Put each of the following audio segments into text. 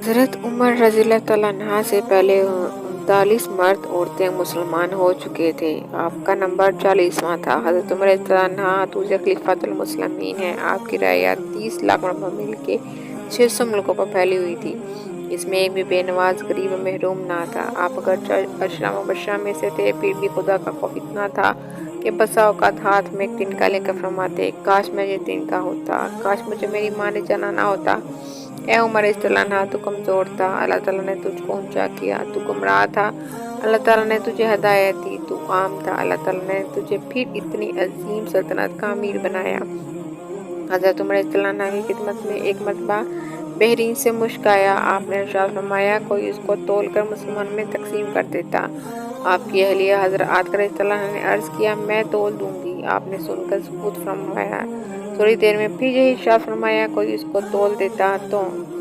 हज़रत उमर रज़ी अल्लाह तआला अन्हा से पहले 39 मर्द औरतें मुसलमान हो चुके थे। आपका नंबर 40वां था। हज़रत उमर रज़ी अल्लाह अन्हा दूसरे खलीफातुल मुस्लिमीन हैं। आपकी रआयत 30 लाख मिल के 600 मुल्कों पर फैली हुई थी। इसमें एक भी बेनवाज गरीब और महरूम ना था। आप अगर अशरा मुबशरा में से थे, फिर भी खुदा का खौफ इतना था कि बसा औकात हाथ में एक तिनका लेकर फरमाते, काश मैं ये तिनका होता, काश मुझे मेरी माँ ने जाना ना होता। ए उमर इस्तिलाना, तू कमज़ोर था, अल्लाह ताला ने तुझको ऊंचा किया। तू गुमराह था, अल्लाह ताला ने तुझे हदायत दी। तू आम था, अल्लाह ताला ने तुझे फिर इतनी अजीम सल्तनत का अमीर बनाया। हज़रत उमर इस्तिलाना की खिदमत में एक मरतबा बहरीन से मुश्काया। आपने इरशाद फरमाया, कोई उसको तोल कर मुसलमान में तकसीम कर देता। आपकी अहलिया हज़रत आतिका रज़ियल्लाहु अन्हा ने अर्ज़ किया, मैं तोल दूंगी। आपने सुनकर सुकूत फरमाया। थोड़ी देर में फिर यही इरशाद फरमाया, कोई उसको तोल देता तो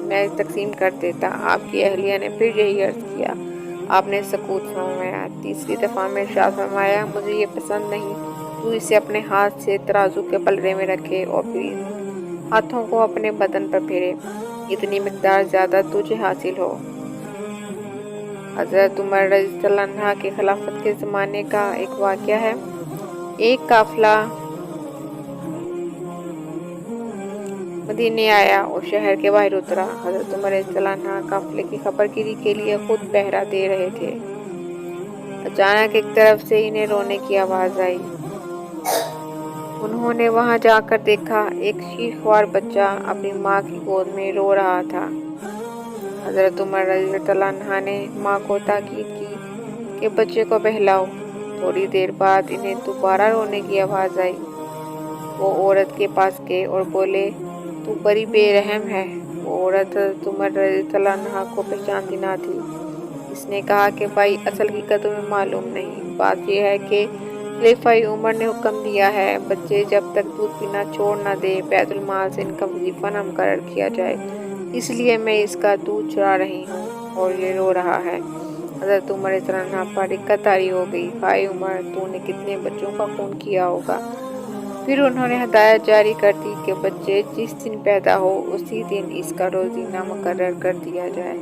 मैं तकसीम कर देता। आपकी अहलिया ने फिर यही अर्ज़ किया। आपने सुकूत फरमाया। तीसरी दफ़ा में इरशाद फरमाया, मुझे ये पसंद नहीं, तू इसे अपने हाथ से तराजू के पलड़े में रखे और फिर हाथों को अपने बदन पर फेरे, इतनी मिकदार ज़्यादा तुझे हासिल हो। हज़रत उमर रज़ियल्लाहु अन्हा के खिलाफत के ज़माने का एक वाक़या है। एक काफ़िला मदीने आया और शहर के बाहर उतरा। हज़रत उमर रज़ियल्लाहु अन्हा काफ़िले की खबरगिरी के लिए खुद पहरा दे रहे थे। अचानक एक तरफ से इन्हें रोने की आवाज़ आई। उन्होंने वहां जाकर देखा, एक शीखवार बच्चा अपनी माँ की गोद में रो रहा था। हज़रत उमर रज़ियल्लाहु अन्हा ने माँ को ताकीद की कि बच्चे को बहलाओ। थोड़ी देर बाद इन्हें दोबारा रोने की आवाज़ आई। वो औरत के पास गए और बोले, तू बड़ी बेरहम है। वो औरत हज़रत उमर रज़ियल्लाहु अन्हा को पहचानती ना थी। इसने कहा कि भाई, असल हकीकत तुम्हें मालूम नहीं। बात यह है कि खलीफा उमर ने हुक्म दिया है, बच्चे जब तक दूध पीना छोड़ ना दे, बैतुल माल से इनका वजीफा न मुकर्रर किया जाए। इसलिए मैं इसका दूध चुरा रही हूँ और ये रो रहा है। हज़रत उमर रज़ियल्लाहु अन्हा पर दिक्कत तारी हो गई। हाय उमर, तूने कितने बच्चों का खून किया होगा। फिर उन्होंने हदायत जारी कर दी कि बच्चे जिस दिन पैदा हो उसी दिन इसका रोज़ीना मुकर्रर कर दिया जाए।